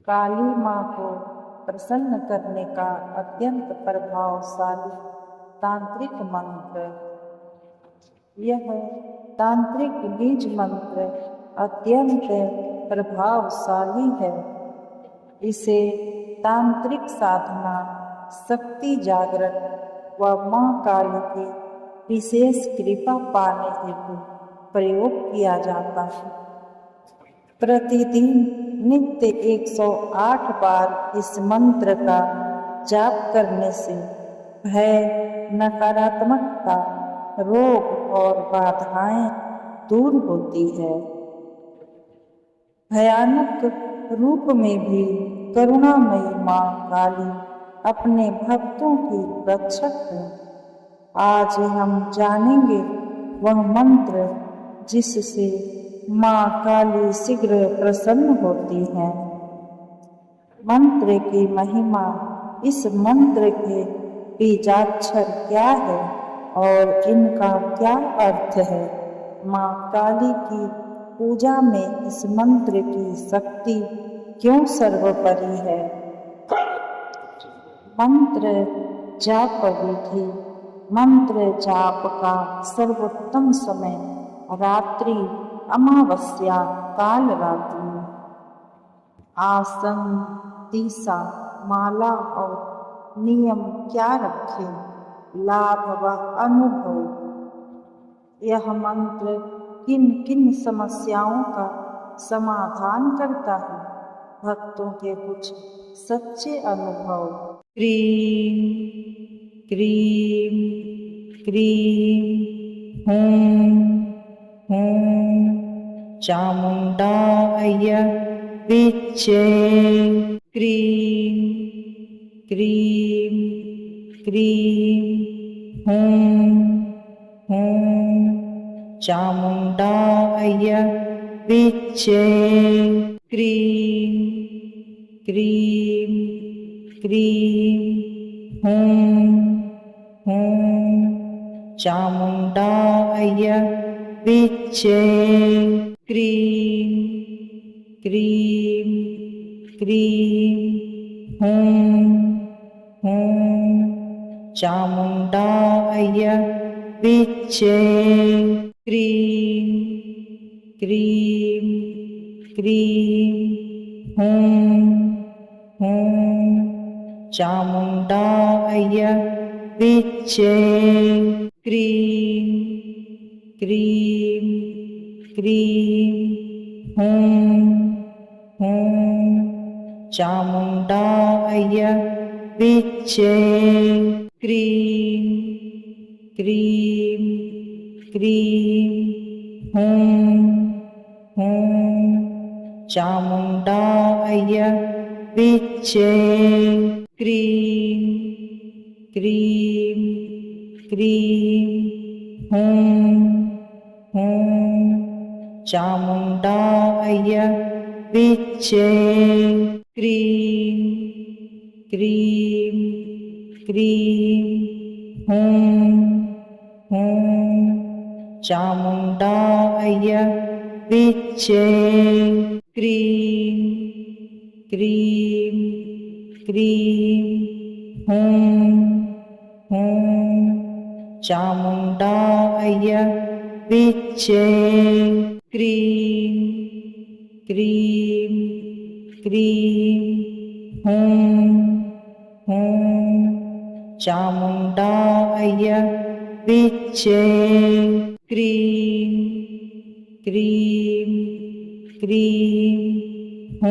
काली माँ को प्रसन्न करने का अत्यंत प्रभावशाली तांत्रिक मंत्र। यह तांत्रिक बीज मंत्र अत्यंत प्रभावशाली है। इसे तांत्रिक साधना, शक्ति जागरण व माँ काली की विशेष कृपा पाने हेतु प्रयोग किया जाता है। प्रतिदिन नित्य 108 बार इस मंत्र का जाप करने से भय, नकारात्मकता, रोग और बाधाएं दूर होती है। भयानक रूप में भी करुणामयी माँ काली अपने भक्तों की रक्षक है। आज हम जानेंगे वह मंत्र जिससे माँ काली शीघ्र प्रसन्न होती है। मंत्र की महिमा, इस मंत्र के बीजाक्षर क्या है और इनका क्या अर्थ है। माँ काली की पूजा में इस मंत्र की शक्ति क्यों सर्वोपरि है। मंत्र जाप विधि। मंत्र जाप का सर्वोत्तम समय रात्रि, अमावस्या काल रात्रि। आसन, दिशा, माला और नियम क्या रखें। लाभ व अनुभव। यह मंत्र किन किन समस्याओं का समाधान करता है। भक्तों के कुछ सच्चे अनुभव। क्रीम क्रीम क्रीम हूं चामुंडाय विच्चे। क्रीम क्रीम क्रीम हूं चामुंडाय विच्चे। क्रीम क्रीम क्रीम हूं चामुंडाय विच्चे। क्रीम क्रीम क्रीम हूं चामुंडाय विच्चे। क्रीम क्रीम क्रीम हूं चामुंडाय विच्चे। क्रीम क्रीम क्रीम हूं चामुंडाय विच्चे। क्रीम क्रीम क्रीम हूं चामुंडाय विच्चे। क्रीम क्रीम क्रीम हूं चामुंडाय विच्चे। क्रीम क्रीम क्रीम हूं चामुंडाय विच्चे। क्रीम क्रीम क्रीम हूं चामुंडाय विच्चे। क्रीम क्रीम क्रीम हूं चामुंडाय विच्चे। क्रीम क्रीम क्रीम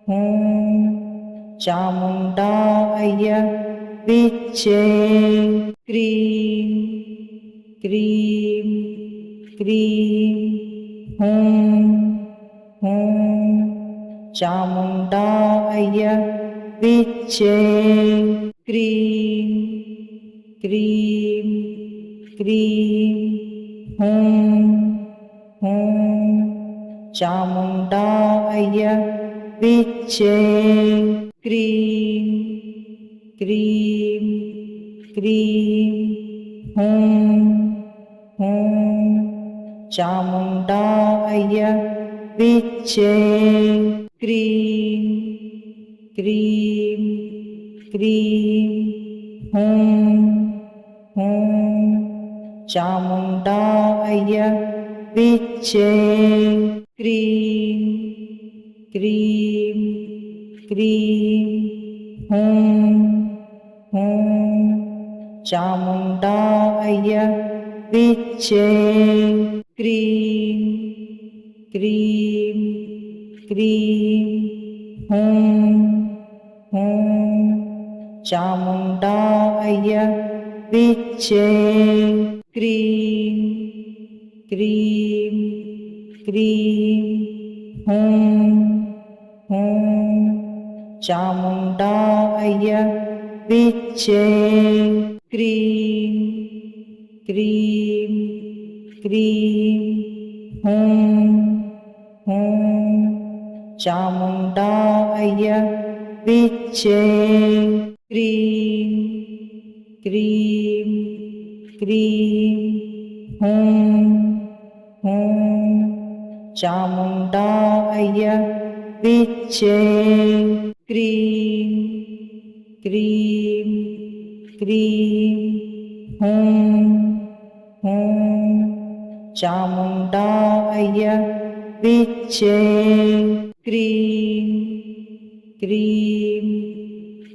हूं चामुंडाय विच्चे। क्रीम क्रीम क्रीम हूं चामुंडाय विच्चे। क्रीम क्रीम क्रीम हूं चामुंडाय विच्चे। क्रीम क्रीम क्रीम हूं चामुंडाय विच्चे। क्रीं क्रीं क्रीं हूं हूं चामुण्डाय विच्चे क्रीं क्रीं क्रीं हूं हूं चामुण्डाय विच्चे क्रीं क्रीं क्रीं हूं हूं चामुण्डाय विच्चे क्रीं क्रीं क्रीं हूं हूं चामुण्डाय विच्चे क्रीं क्रीं क्रीं हूं हूं चामुण्डाय विच्चे क्रीं क्रीं क्रीं हूं हूं चामुण्डाय विच्चे क्रीं क्रीं क्रीं हूं हूं चामुण्डाय विच्चे क्रीं क्रीं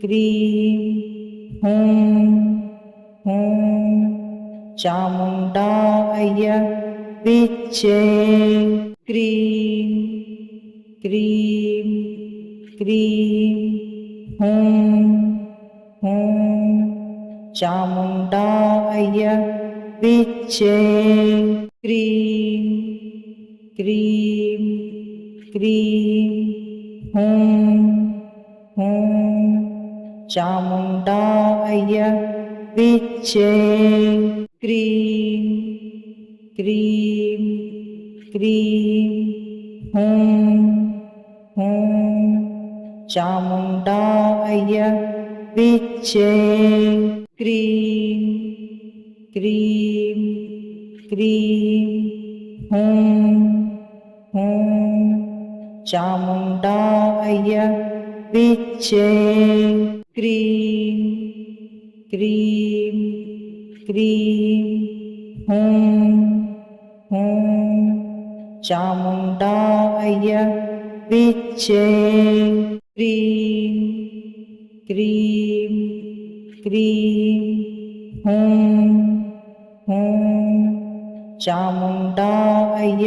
क्रीं हूं हूं चामुण्डाय विच्चे क्रीं क्रीं क्रीं हूं हूं चामुण्डाय विच्चे क्रीं क्रीं क्रीं हूं हूं चामुण्डाय विच्चे क्रीं क्रीं क्रीं हूं हूं चामुण्डाय विच्चे क्रीं क्रीं क्रीं हूं हूं चामुण्डाय विच्चे क्रीं क्रीं क्रीं हूं हूं चामुण्डाय विच्चे क्रीं क्रीं क्रीं हूं हूं चामुण्डाय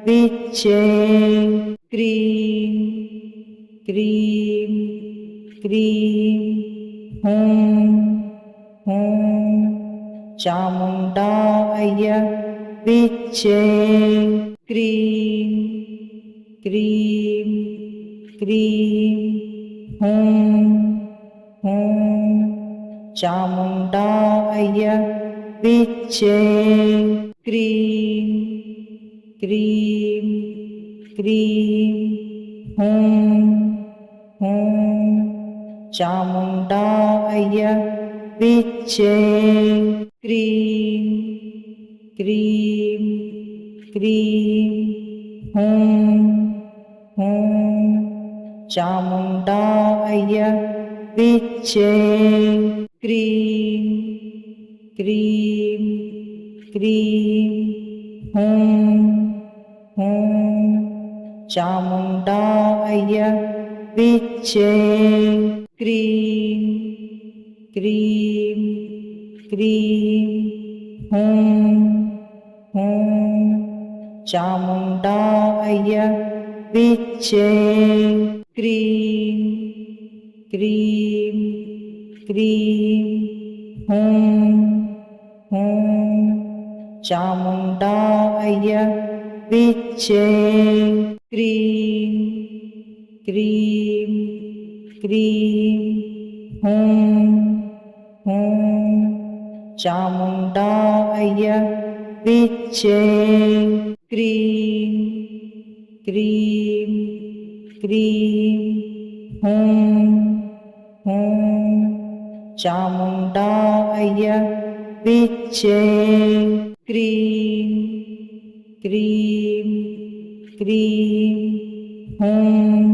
विच्चे क्रीं क्रीं क्रीं हूं हूं चामुण्डाय विच्चे क्रीं क्रीं क्रीं हूं हूं चामुण्डाय विच्चे क्रीं क्रीं क्रीं हूं हूं चामुण्डाय विच्चे क्रीं क्रीं क्रीं हूं हूं चामुण्डाय विच्चे क्रीं क्रीं क्रीं हूं हूं चामुण्डाय विच्चे क्रीं क्रीं क्रीं हूं हूं चामुण्डाय विच्चे क्रीं क्रीं क्रीं हूं हूं चामुण्डाय विच्चे क्रीं क्रीं क्रीं हूं हूं चामुण्डाय विच्चे क्रीं क्रीं क्रीं हूं हूं चामुण्डाय विच्चे क्रीं क्रीं क्रीं हुं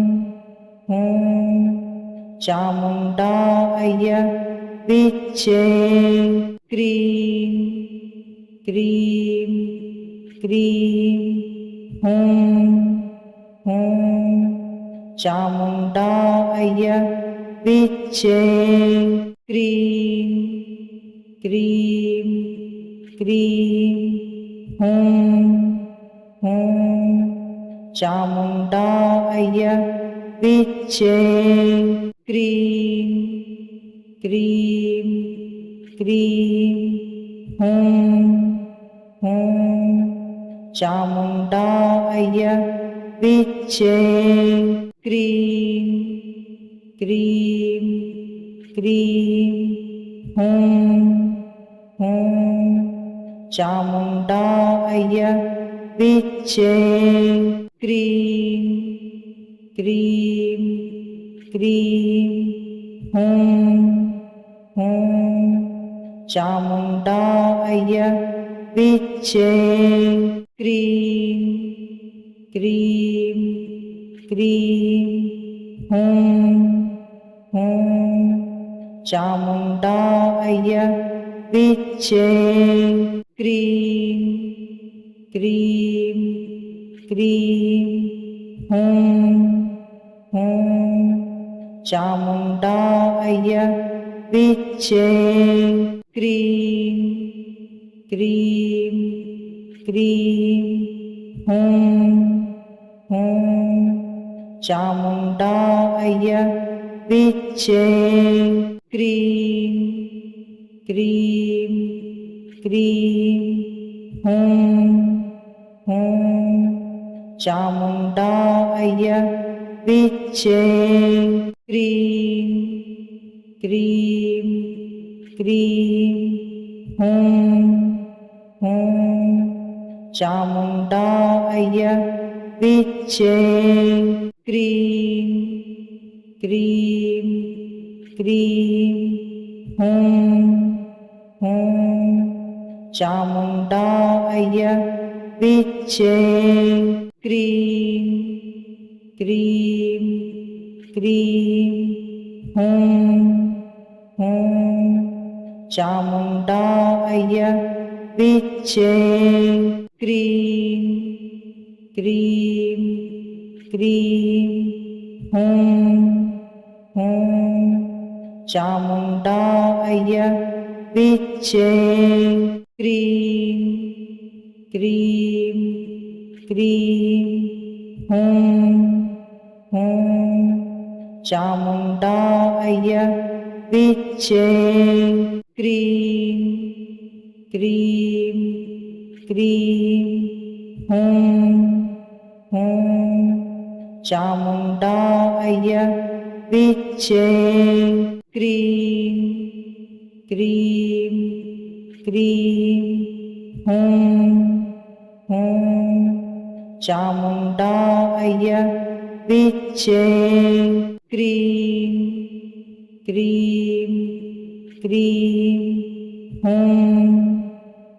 हुं चामुण्डाय विच्चे क्रीं क्रीं क्रीं हुं हुं चामुण्डाय विच्चे क्रीं क्रीं क्रीं हुं हुं चामुण्डाय विच्चे क्रीं क्रीं क्रीं हुं हुं चामुण्डाय विच्चे क्रीं क्रीं क्रीं हुं हुं चामुण्डाय विच्चे क्रीं क्रीं क्रीं हुं हुं चामुण्डाय विच्चे क्रीं क्रीं क्रीं हुं हुं चामुण्डाय विच्चे क्रीं क्रीं क्रीं हुं हुं चामुण्डाय विच्चे क्रीं क्रीं क्रीं हुं हुं चामुण्डाय विच्चे क्रीं क्रीं क्रीं हुं हुं चामुण्डाय विच्चे क्रीं क्रीं क्रीं हुं हुं चामुण्डाय विच्चे क्रीं क्रीं क्रीं हुं हुं चामुण्डाय विच्चे क्रीं क्रीं क्रीं हुं हुं चामुण्डाय विच्चे क्रीं क्रीं क्रीं हुं हुं चामुण्डाय विच्चे क्रीं क्रीं क्रीं हुं हुं चामुण्डाय विच्चे क्रीं क्रीं क्रीं हुं हुं चामुण्डाय विच्चे क्रीं क्रीं क्रीं हुं हुं चामुण्डाय विच्चे क्रीं क्रीं क्रीं हुं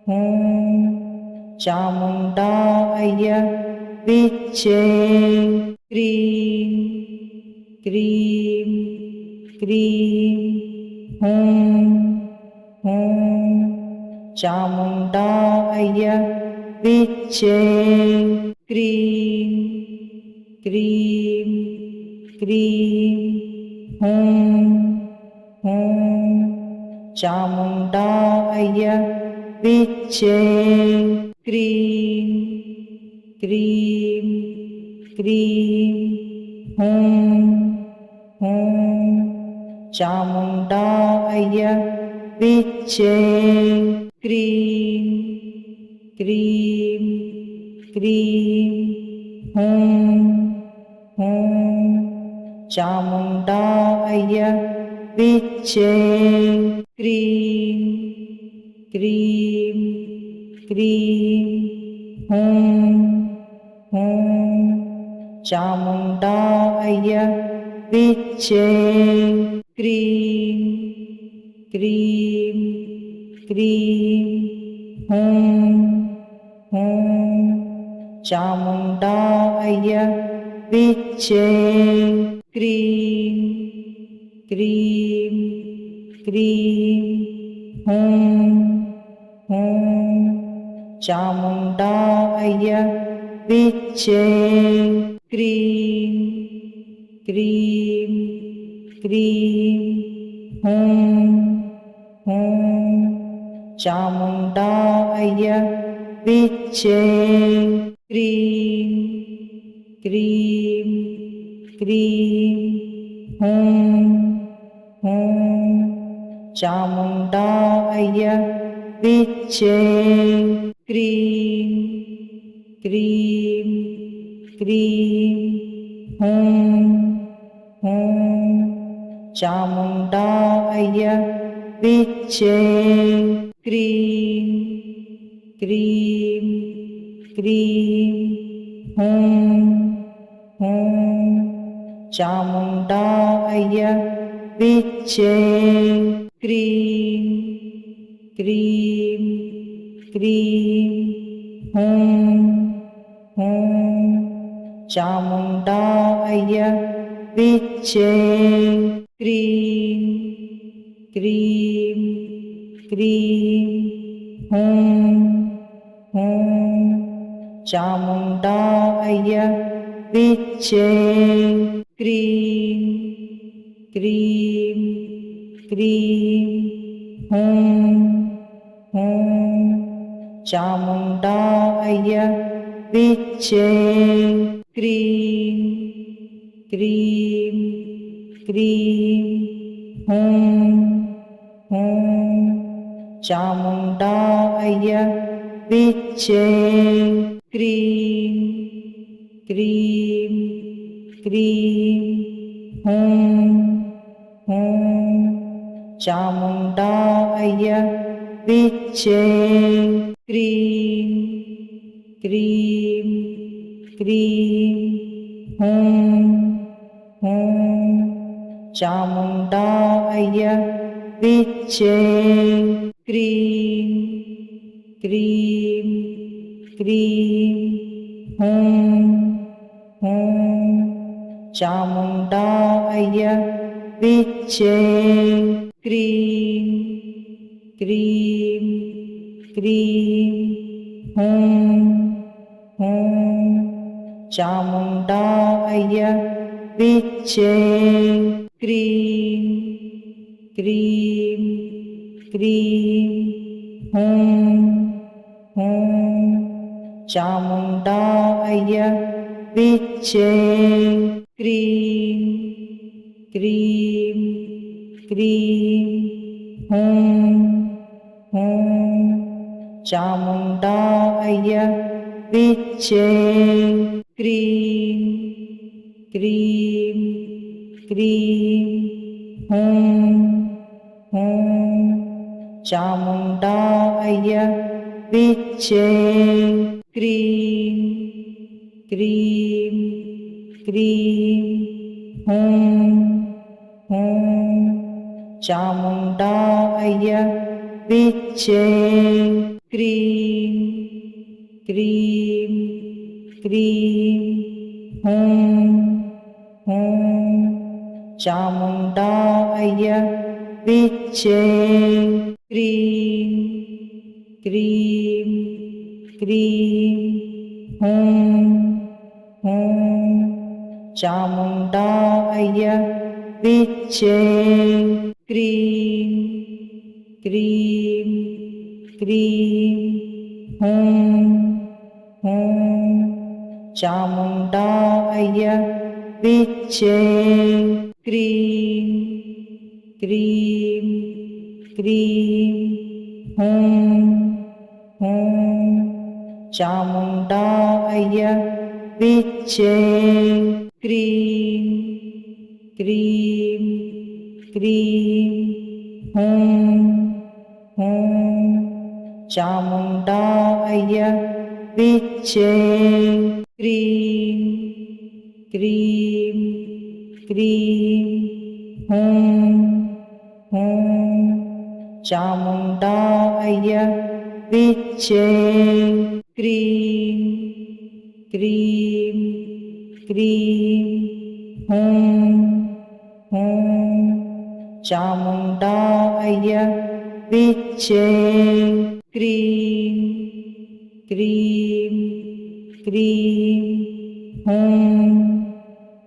हुं चामुण्डाय विच्चे क्रीं क्रीं क्रीं हुं हुं चामुण्डाय विच्चे क्रीं क्रीं क्रीं हुं हुं चामुण्डाय विच्चे क्रीं क्रीं क्रीं हुं हुं चामुण्डाय विच्चे क्रीं क्रीं क्रीं हुं हुं चामुण्डाय विच्चे क्रीं क्रीं क्रीं हुं हुं चामुण्डाय विच्चे क्रीं क्रीं क्रीं हुं हुं चामुण्डाय विच्चे क्रीं क्रीं क्रीं हूं हूं चामुण्डाय विच्चे क्रीं क्रीं क्रीं हूं हूं चामुण्डाय विच्चे क्रीं क्रीं क्रीं हूं हूं चामुण्डाय विच्चे क्रीं क्रीं क्रीं हूं हूं चामुण्डाय विच्चे क्रीं क्रीं क्रीं हूं हूं चामुण्डाय विच्चे क्रीं क्रीं क्रीं हूं हूं चामुण्डाय विच्चे क्रीं क्रीं क्रीं हूं हूं चामुण्डाय विच्चे क्रीं क्रीं क्रीं हूं हूं चामुण्डाय विच्चे क्रीं क्रीं क्रीं हूं हूं चामुण्डाय विच्चे क्रीं क्रीं क्रीं हूं हूं चामुण्डाय विच्चे क्रीं क्रीं क्रीं हूं हूं चामुण्डाय विच्चे क्रीं क्रीं क्रीं हूं हूं चामुण्डाय विच्चे क्रीं क्रीं क्रीं हूं हूं चामुण्डाय विच्चे क्रीं क्रीं क्रीं हूं हूं चामुण्डाय विच्चे क्रीं क्रीं क्रीं हूं हूं चामुण्डाय विच्चे क्रीं क्रीं क्रीं हूं हूं चामुण्डाय विच्चे क्रीं क्रीं क्रीं हूं हूं चामुण्डाय विच्चे क्रीं क्रीं क्रीं हूं हूं चामुण्डाय विच्चे क्रीं क्रीं क्रीं हूं हूं चामुण्डाय विच्चे क्रीं क्रीं क्रीं हूं हूं चामुण्डाय विच्चे क्रीं क्रीं क्रीं हूं हूं चामुण्डाय विच्चे क्रीं क्रीं क्रीं हूं हूं चामुण्डाय विच्चे क्रीं क्रीं क्रीं हूं हूं चामुण्डाय विच्चे क्रीं क्रीं क्रीं हूं हूं चामुण्डाय विच्चे क्रीं क्रीं क्रीं हूं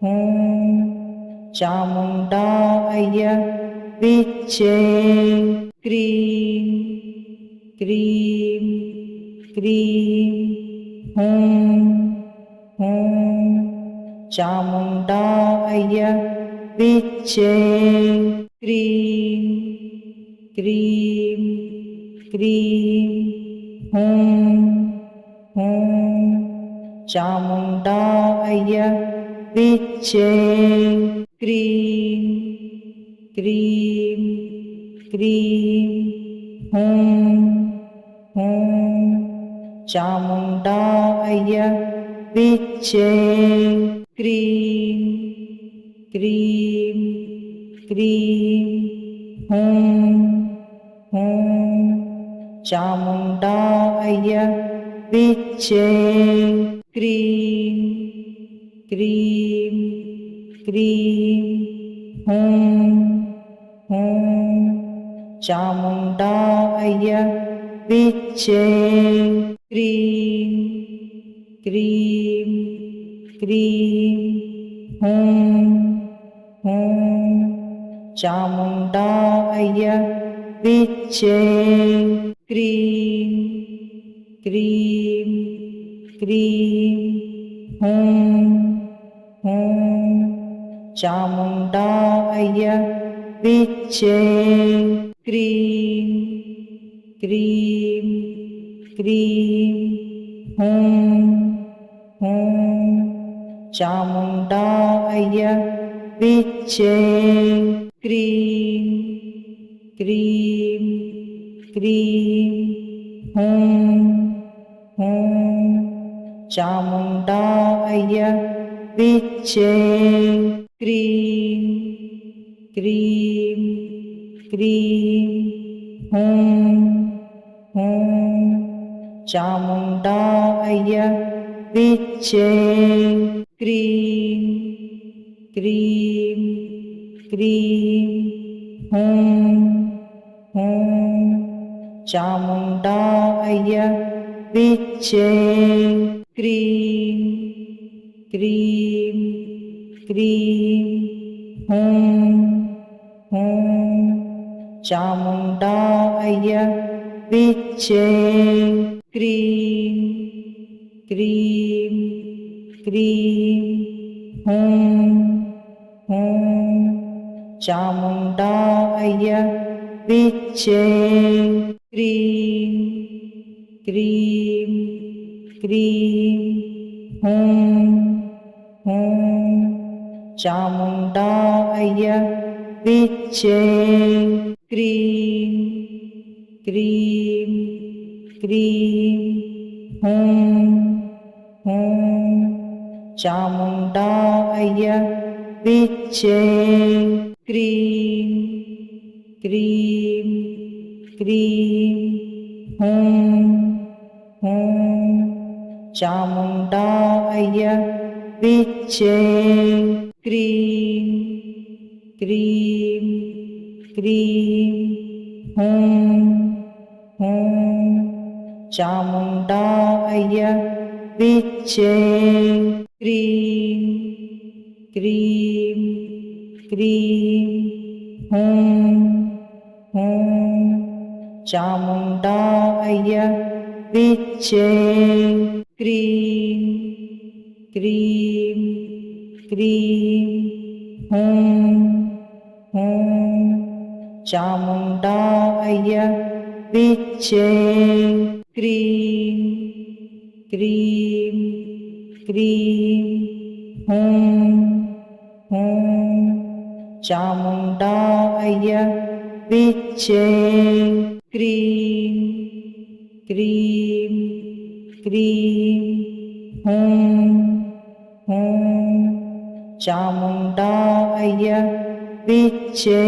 हूं चामुण्डाय विच्चे क्रीं क्रीं क्रीं हूं हूं चामुण्डाय विच्चे क्रीं क्रीं क्रीं हूं हूं चामुण्डाय विच्चे क्रीं क्रीं क्रीं हूं हूं चामुण्डाय विच्चे क्रीं क्रीं क्रीं हूं हूं चामुण्डाय विच्चे क्रीं क्रीं क्रीं हूं हूं चामुण्डाय विच्चे क्रीं क्रीं क्रीं हूं हूं चामुण्डाय विच्चे क्रीं क्रीं क्रीं हूं हूं चामुण्डाय विच्चे क्रीं क्रीं क्रीं हूं हूं चामुण्डाय विच्चे क्रीं क्रीं क्रीं हूं हूं चामुण्डाय विच्चे क्रीं क्रीं क्रीं हूं हूं चामुण्डाय विच्चे क्रीं क्रीं क्रीं हूं हूं चामुण्डाय विच्चे क्रीं क्रीं क्रीं हूं हूं चामुण्डाय विच्चे क्रीं क्रीं क्रीं हूं हूं चामुण्डाय विच्चे क्रीं क्रीं क्रीं हूं हूं चामुण्डाय विच्चे क्रीं क्रीं क्रीं हूं हूं चामुण्डाय विच्चे क्रीं क्रीं क्रीं हूं हूं चामुण्डाय विच्चे क्रीं क्रीं क्रीं हूं हूं चामुण्डाय विच्चे क्रीं क्रीं क्रीं हूं हूं चामुण्डाय विच्चे क्रीं क्रीं क्रीं हूं हूं चामुण्डाय विच्चे क्रीं क्रीं क्रीं हूं हूं चामुण्डाय विच्चे क्रीं क्रीं क्रीं हूं हूं चामुण्डाय विच्चे